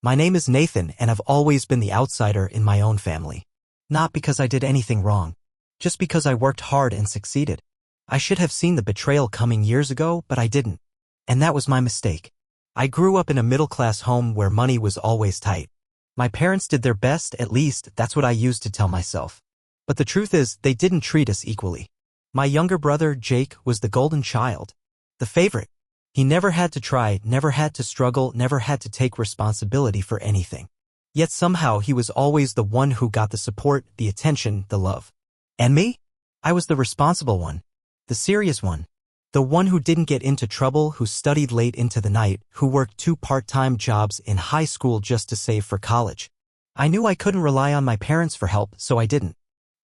My name is Nathan and I've always been the outsider in my own family. Not because I did anything wrong. Just because I worked hard and succeeded. I should have seen the betrayal coming years ago, but I didn't. And that was my mistake. I grew up in a middle-class home where money was always tight. My parents did their best, at least that's what I used to tell myself. But the truth is, they didn't treat us equally. My younger brother, Jake, was the golden child. The favorite. He never had to try, never had to struggle, never had to take responsibility for anything. Yet somehow he was always the one who got the support, the attention, the love. And me? I was the responsible one. The serious one. The one who didn't get into trouble, who studied late into the night, who worked 2 part-time jobs in high school just to save for college. I knew I couldn't rely on my parents for help, so I didn't.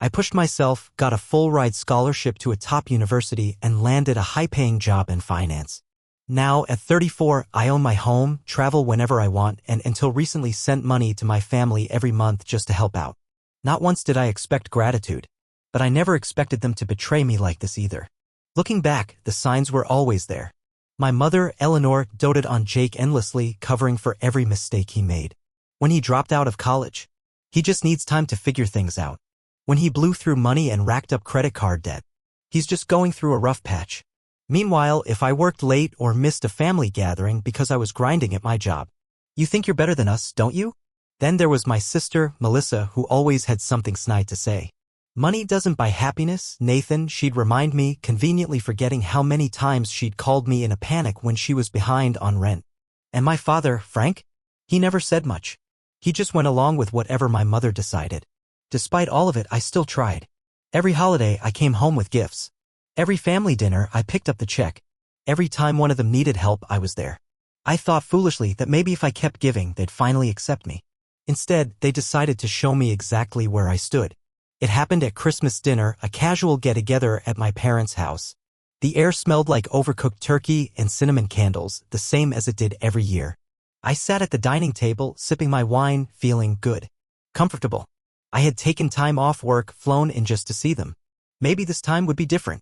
I pushed myself, got a full-ride scholarship to a top university, and landed a high-paying job in finance. Now, at 34, I own my home, travel whenever I want, and until recently sent money to my family every month just to help out. Not once did I expect gratitude. But I never expected them to betray me like this either. Looking back, the signs were always there. My mother, Eleanor, doted on Jake endlessly, covering for every mistake he made. When he dropped out of college, he just needs time to figure things out. When he blew through money and racked up credit card debt, he's just going through a rough patch. Meanwhile, if I worked late or missed a family gathering because I was grinding at my job, you think you're better than us, don't you? Then there was my sister, Melissa, who always had something snide to say. Money doesn't buy happiness, Nathan, she'd remind me, conveniently forgetting how many times she'd called me in a panic when she was behind on rent. And my father, Frank? He never said much. He just went along with whatever my mother decided. Despite all of it, I still tried. Every holiday, I came home with gifts. Every family dinner, I picked up the check. Every time one of them needed help, I was there. I thought foolishly that maybe if I kept giving, they'd finally accept me. Instead, they decided to show me exactly where I stood. It happened at Christmas dinner, a casual get-together at my parents' house. The air smelled like overcooked turkey and cinnamon candles, the same as it did every year. I sat at the dining table, sipping my wine, feeling good. Comfortable. I had taken time off work, flown in just to see them. Maybe this time would be different.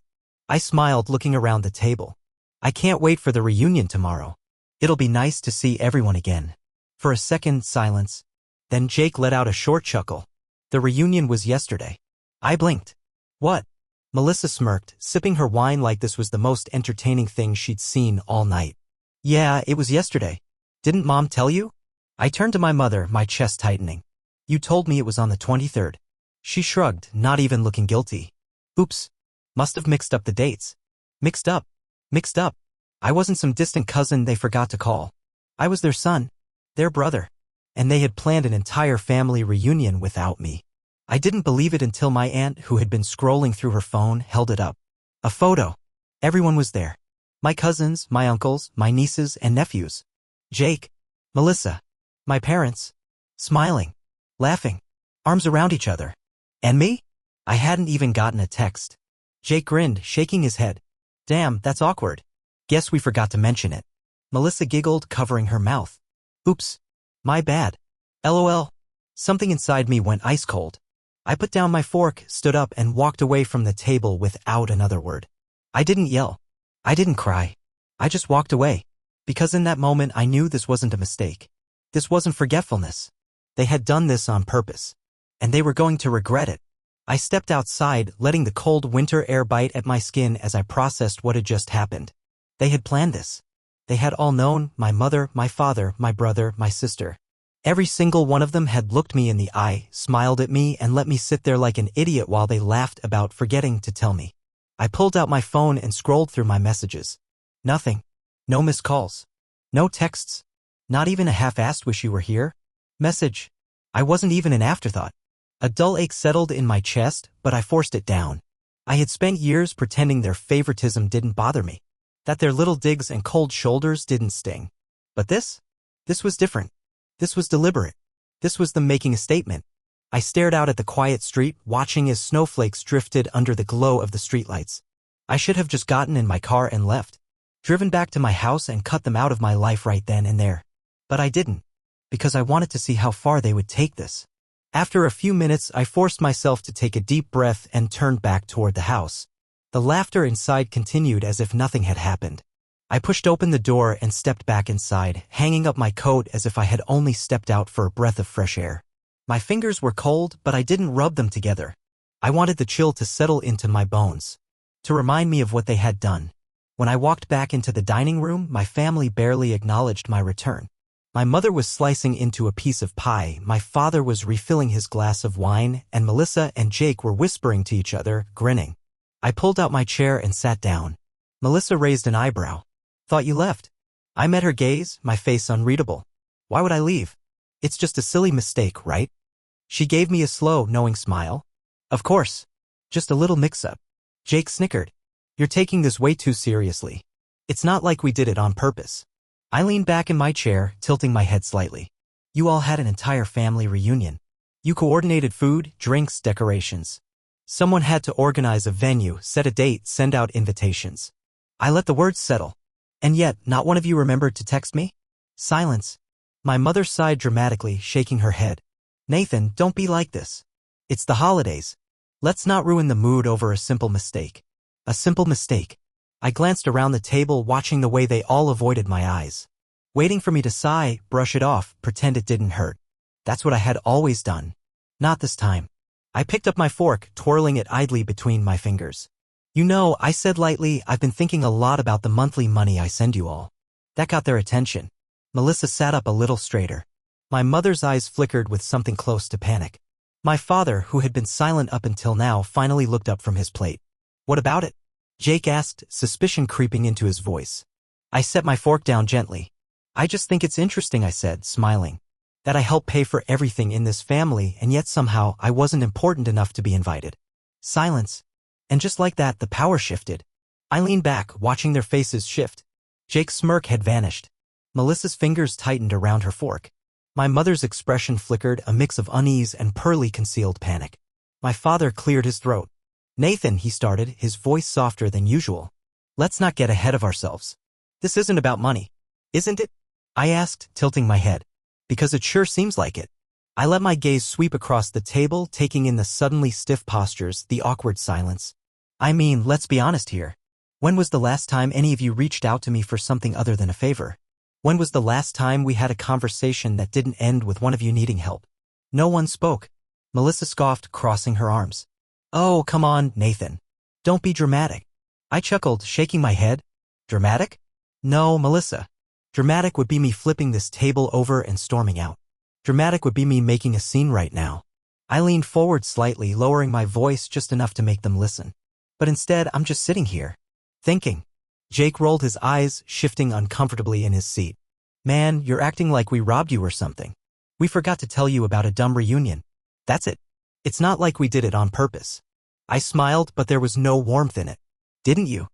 I smiled, looking around the table. I can't wait for the reunion tomorrow. It'll be nice to see everyone again. For a second, silence. Then Jake let out a short chuckle. The reunion was yesterday. I blinked. What? Melissa smirked, sipping her wine like this was the most entertaining thing she'd seen all night. Yeah, it was yesterday. Didn't Mom tell you? I turned to my mother, my chest tightening. You told me it was on the 23rd. She shrugged, not even looking guilty. Oops. Must have mixed up the dates. Mixed up. I wasn't some distant cousin they forgot to call. I was their son. Their brother. And they had planned an entire family reunion without me. I didn't believe it until my aunt, who had been scrolling through her phone, held it up. A photo. Everyone was there. My cousins, my uncles, my nieces and nephews. Jake. Melissa. My parents. Smiling. Laughing. Arms around each other. And me? I hadn't even gotten a text. Jake grinned, shaking his head. Damn, that's awkward. Guess we forgot to mention it. Melissa giggled, covering her mouth. Oops. My bad. LOL. Something inside me went ice cold. I put down my fork, stood up, and walked away from the table without another word. I didn't yell. I didn't cry. I just walked away. Because in that moment I knew this wasn't a mistake. This wasn't forgetfulness. They had done this on purpose. And they were going to regret it. I stepped outside, letting the cold winter air bite at my skin as I processed what had just happened. They had planned this. They had all known, my mother, my father, my brother, my sister. Every single one of them had looked me in the eye, smiled at me, and let me sit there like an idiot while they laughed about forgetting to tell me. I pulled out my phone and scrolled through my messages. Nothing. No missed calls. No texts. Not even a half-assed wish you were here. Message. I wasn't even an afterthought. A dull ache settled in my chest, but I forced it down. I had spent years pretending their favoritism didn't bother me. That their little digs and cold shoulders didn't sting. But this was different. This was deliberate. This was them making a statement. I stared out at the quiet street, watching as snowflakes drifted under the glow of the streetlights. I should have just gotten in my car and left. Driven back to my house and cut them out of my life right then and there. But I didn't. Because I wanted to see how far they would take this. After a few minutes, I forced myself to take a deep breath and turned back toward the house. The laughter inside continued as if nothing had happened. I pushed open the door and stepped back inside, hanging up my coat as if I had only stepped out for a breath of fresh air. My fingers were cold, but I didn't rub them together. I wanted the chill to settle into my bones, to remind me of what they had done. When I walked back into the dining room, my family barely acknowledged my return. My mother was slicing into a piece of pie, my father was refilling his glass of wine, and Melissa and Jake were whispering to each other, grinning. I pulled out my chair and sat down. Melissa raised an eyebrow. "Thought you left." I met her gaze, my face unreadable. "Why would I leave? It's just a silly mistake, right?" She gave me a slow, knowing smile. "Of course. Just a little mix-up." Jake snickered. "You're taking this way too seriously. It's not like we did it on purpose." I leaned back in my chair, tilting my head slightly. "You all had an entire family reunion. You coordinated food, drinks, decorations. Someone had to organize a venue, set a date, send out invitations. I let the words settle. And yet, not one of you remembered to text me?" Silence. My mother sighed dramatically, shaking her head. "Nathan, don't be like this. It's the holidays. Let's not ruin the mood over a simple mistake." A simple mistake. I glanced around the table, watching the way they all avoided my eyes. Waiting for me to sigh, brush it off, pretend it didn't hurt. That's what I had always done. Not this time. I picked up my fork, twirling it idly between my fingers. "You know," I said lightly, "I've been thinking a lot about the monthly money I send you all." That got their attention. Melissa sat up a little straighter. My mother's eyes flickered with something close to panic. My father, who had been silent up until now, finally looked up from his plate. "What about it?" Jake asked, suspicion creeping into his voice. I set my fork down gently. "I just think it's interesting," I said, smiling. "That I helped pay for everything in this family, and yet somehow I wasn't important enough to be invited." Silence. And just like that, the power shifted. I leaned back, watching their faces shift. Jake's smirk had vanished. Melissa's fingers tightened around her fork. My mother's expression flickered, a mix of unease and poorly concealed panic. My father cleared his throat. "Nathan," he started, his voice softer than usual. "Let's not get ahead of ourselves. This isn't about money, isn't it?" I asked, tilting my head. "Because it sure seems like it." I let my gaze sweep across the table, taking in the suddenly stiff postures, the awkward silence. "I mean, let's be honest here. When was the last time any of you reached out to me for something other than a favor? When was the last time we had a conversation that didn't end with one of you needing help?" No one spoke. Melissa scoffed, crossing her arms. "Oh, come on, Nathan. Don't be dramatic." I chuckled, shaking my head. "Dramatic? No, Melissa. Dramatic would be me flipping this table over and storming out. Dramatic would be me making a scene right now." I leaned forward slightly, lowering my voice just enough to make them listen. "But instead, I'm just sitting here, thinking." Jake rolled his eyes, shifting uncomfortably in his seat. "Man, you're acting like we robbed you or something. We forgot to tell you about a dumb reunion. That's it. It's not like we did it on purpose." I smiled, but there was no warmth in it. "Didn't you?"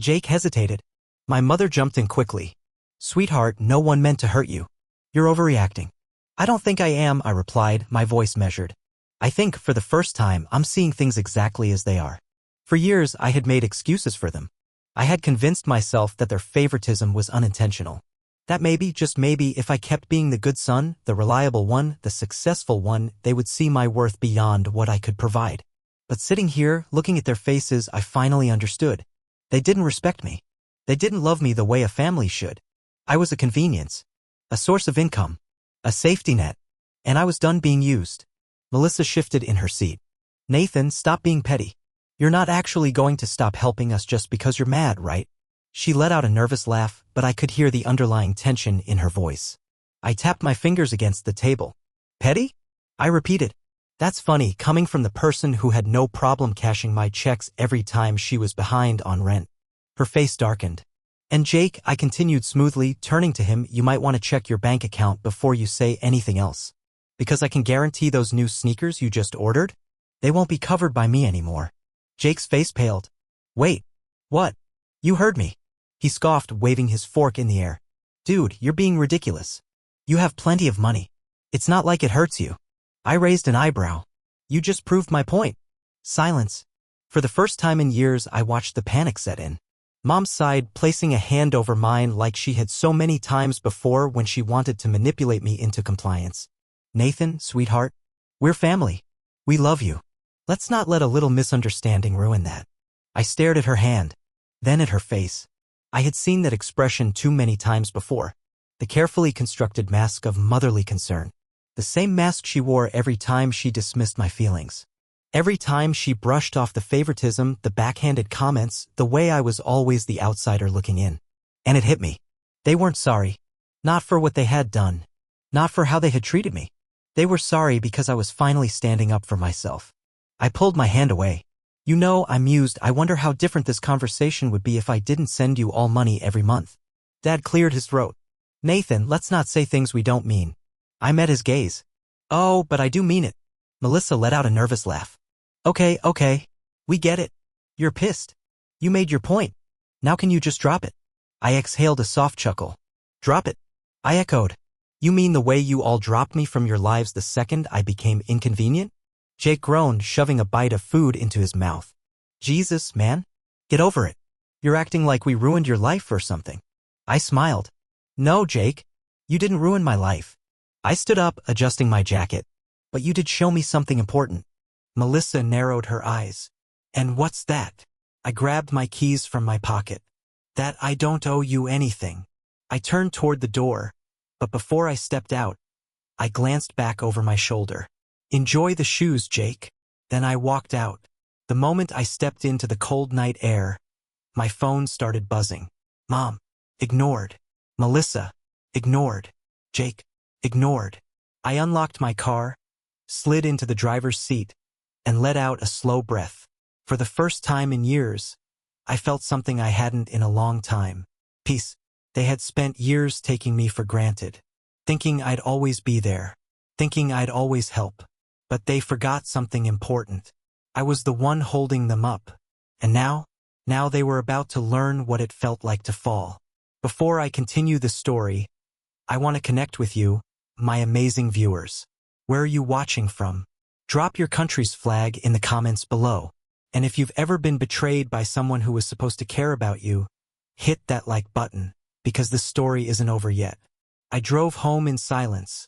Jake hesitated. My mother jumped in quickly. "Sweetheart, no one meant to hurt you. You're overreacting." "I don't think I am," I replied, my voice measured. "I think, for the first time, I'm seeing things exactly as they are. For years, I had made excuses for them. I had convinced myself that their favoritism was unintentional. That maybe, just maybe, if I kept being the good son, the reliable one, the successful one, they would see my worth beyond what I could provide. But sitting here, looking at their faces, I finally understood. They didn't respect me. They didn't love me the way a family should. I was a convenience, a source of income, a safety net, and I was done being used. Melissa shifted in her seat. "Nathan, stop being petty. You're not actually going to stop helping us just because you're mad, right?" She let out a nervous laugh, but I could hear the underlying tension in her voice. I tapped my fingers against the table. "Petty?" I repeated. That's funny, coming from the person who had no problem cashing my checks every time she was behind on rent. Her face darkened. "And Jake," I continued smoothly, turning to him, "you might want to check your bank account before you say anything else. Because I can guarantee those new sneakers you just ordered? They won't be covered by me anymore." Jake's face paled. "Wait. What? You heard me." He scoffed, waving his fork in the air. "Dude, you're being ridiculous. You have plenty of money. It's not like it hurts you." I raised an eyebrow. "You just proved my point." Silence. For the first time in years, I watched the panic set in. Mom sighed, placing a hand over mine like she had so many times before when she wanted to manipulate me into compliance. "Nathan, sweetheart, we're family. We love you. Let's not let a little misunderstanding ruin that." I stared at her hand, then at her face. I had seen that expression too many times before. The carefully constructed mask of motherly concern. The same mask she wore every time she dismissed my feelings. Every time she brushed off the favoritism, the backhanded comments, the way I was always the outsider looking in. And it hit me. They weren't sorry. Not for what they had done. Not for how they had treated me. They were sorry because I was finally standing up for myself. I pulled my hand away. You know, I mused, I wonder how different this conversation would be if I didn't send you all money every month. Dad cleared his throat. Nathan, let's not say things we don't mean. I met his gaze. Oh, but I do mean it. Melissa let out a nervous laugh. Okay. We get it. You're pissed. You made your point. Now can you just drop it? I exhaled a soft chuckle. Drop it? I echoed. You mean the way you all dropped me from your lives the second I became inconvenient? Jake groaned, shoving a bite of food into his mouth. Jesus, man. Get over it. You're acting like we ruined your life or something. I smiled. No, Jake. You didn't ruin my life. I stood up, adjusting my jacket. But you did show me something important. Melissa narrowed her eyes. And what's that? I grabbed my keys from my pocket. That I don't owe you anything. I turned toward the door, but before I stepped out, I glanced back over my shoulder. Enjoy the shoes, Jake. Then I walked out. The moment I stepped into the cold night air, my phone started buzzing. Mom. Ignored. Melissa. Ignored. Jake. Ignored. I unlocked my car, slid into the driver's seat, and let out a slow breath. For the first time in years, I felt something I hadn't in a long time. Peace. They had spent years taking me for granted, thinking I'd always be there, thinking I'd always help. But they forgot something important. I was the one holding them up. And now they were about to learn what it felt like to fall. Before I continue the story, I want to connect with you, my amazing viewers. Where are you watching from? Drop your country's flag in the comments below. And if you've ever been betrayed by someone who was supposed to care about you, hit that like button, because the story isn't over yet. I drove home in silence,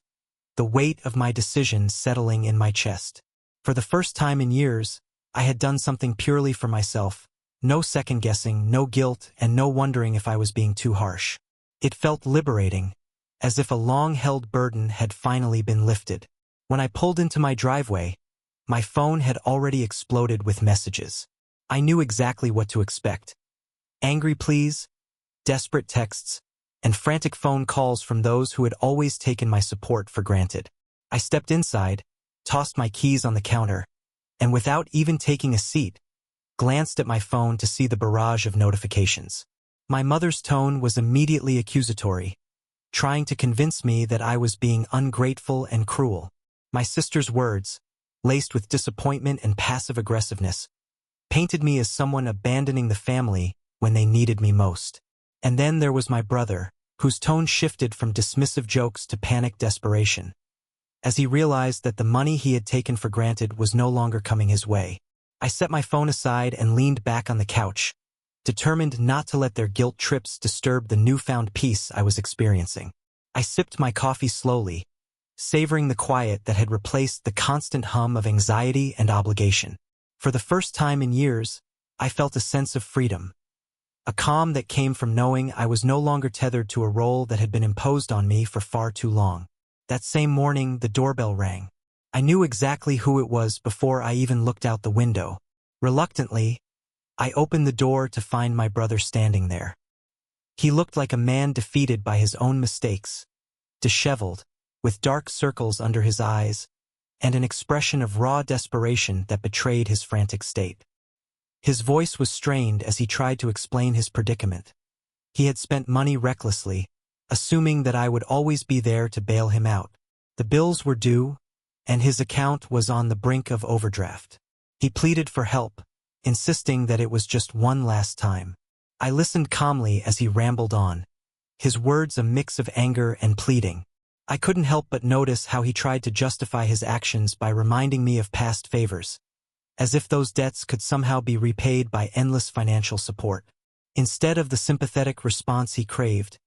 the weight of my decision settling in my chest. For the first time in years, I had done something purely for myself. No second-guessing, no guilt, and no wondering if I was being too harsh. It felt liberating, as if a long-held burden had finally been lifted. When I pulled into my driveway, my phone had already exploded with messages. I knew exactly what to expect. Angry pleas, desperate texts, and frantic phone calls from those who had always taken my support for granted. I stepped inside, tossed my keys on the counter, and without even taking a seat, glanced at my phone to see the barrage of notifications. My mother's tone was immediately accusatory, trying to convince me that I was being ungrateful and cruel. My sister's words, laced with disappointment and passive aggressiveness, painted me as someone abandoning the family when they needed me most. And then there was my brother, whose tone shifted from dismissive jokes to panicked desperation, as he realized that the money he had taken for granted was no longer coming his way. I set my phone aside and leaned back on the couch, determined not to let their guilt trips disturb the newfound peace I was experiencing. I sipped my coffee slowly, savoring the quiet that had replaced the constant hum of anxiety and obligation. For the first time in years, I felt a sense of freedom, a calm that came from knowing I was no longer tethered to a role that had been imposed on me for far too long. That same morning, the doorbell rang. I knew exactly who it was before I even looked out the window. Reluctantly, I opened the door to find my brother standing there. He looked like a man defeated by his own mistakes, disheveled, with dark circles under his eyes, and an expression of raw desperation that betrayed his frantic state. His voice was strained as he tried to explain his predicament. He had spent money recklessly, assuming that I would always be there to bail him out. The bills were due, and his account was on the brink of overdraft. He pleaded for help, insisting that it was just one last time. I listened calmly as he rambled on, his words a mix of anger and pleading. I couldn't help but notice how he tried to justify his actions by reminding me of past favors, as if those debts could somehow be repaid by endless financial support. Instead of the sympathetic response he craved,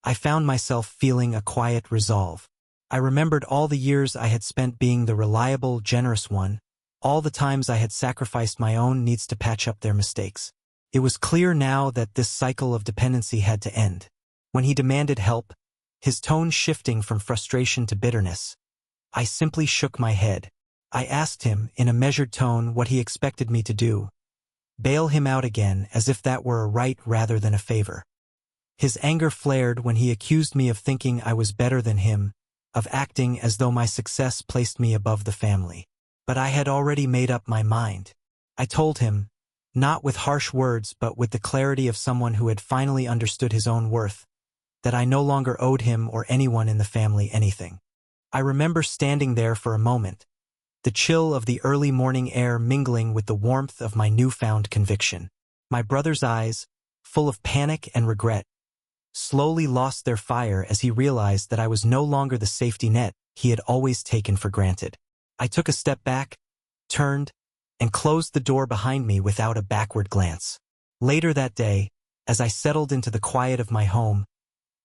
I found myself feeling a quiet resolve. I remembered all the years I had spent being the reliable, generous one, all the times I had sacrificed my own needs to patch up their mistakes. It was clear now that this cycle of dependency had to end. When he demanded help, his tone shifting from frustration to bitterness, I simply shook my head. I asked him, in a measured tone, what he expected me to do. Bail him out again, as if that were a right rather than a favor. His anger flared when he accused me of thinking I was better than him, of acting as though my success placed me above the family. But I had already made up my mind. I told him, not with harsh words but with the clarity of someone who had finally understood his own worth, that I no longer owed him or anyone in the family anything. I remember standing there for a moment, the chill of the early morning air mingling with the warmth of my newfound conviction. My brother's eyes, full of panic and regret, slowly lost their fire as he realized that I was no longer the safety net he had always taken for granted. I took a step back, turned, and closed the door behind me without a backward glance. Later that day, as I settled into the quiet of my home,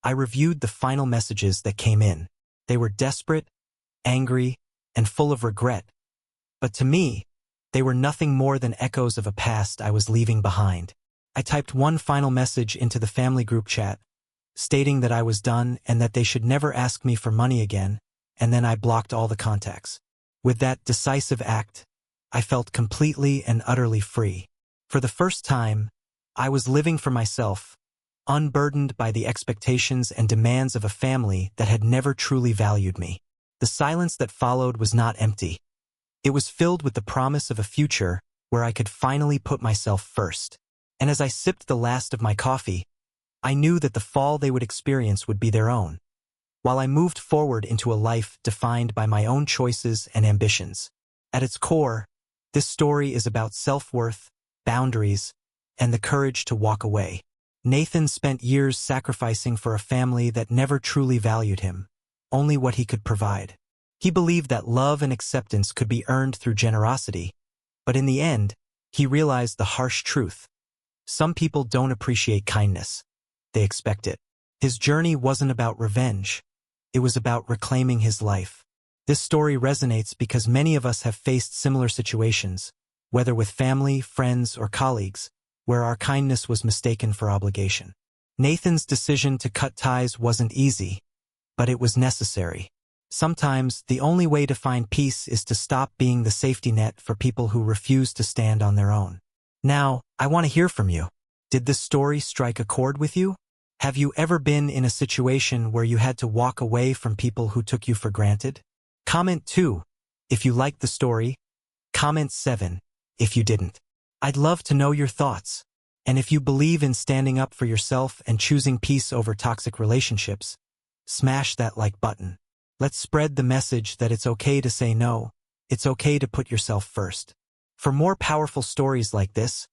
I reviewed the final messages that came in. They were desperate, angry, and full of regret. But to me, they were nothing more than echoes of a past I was leaving behind. I typed one final message into the family group chat, stating that I was done and that they should never ask me for money again, and then I blocked all the contacts. With that decisive act, I felt completely and utterly free. For the first time, I was living for myself, unburdened by the expectations and demands of a family that had never truly valued me. The silence that followed was not empty. It was filled with the promise of a future where I could finally put myself first. And as I sipped the last of my coffee, I knew that the fall they would experience would be their own, while I moved forward into a life defined by my own choices and ambitions. At its core, this story is about self-worth, boundaries, and the courage to walk away. Nathan spent years sacrificing for a family that never truly valued him, only what he could provide. He believed that love and acceptance could be earned through generosity, but in the end, he realized the harsh truth. Some people don't appreciate kindness. They expect it. His journey wasn't about revenge. It was about reclaiming his life. This story resonates because many of us have faced similar situations, whether with family, friends, or colleagues, where our kindness was mistaken for obligation. Nathan's decision to cut ties wasn't easy, but it was necessary. Sometimes, the only way to find peace is to stop being the safety net for people who refuse to stand on their own. Now, I want to hear from you. Did this story strike a chord with you? Have you ever been in a situation where you had to walk away from people who took you for granted? Comment 2 if you liked the story. Comment 7 if you didn't. I'd love to know your thoughts. And if you believe in standing up for yourself and choosing peace over toxic relationships, smash that like button. Let's spread the message that it's okay to say no. It's okay to put yourself first. For more powerful stories like this,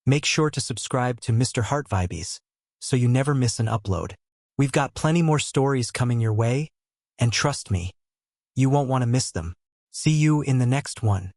make sure to subscribe to Mr.HeartVibes so you never miss an upload. We've got plenty more stories coming your way, and trust me, you won't want to miss them. See you in the next one.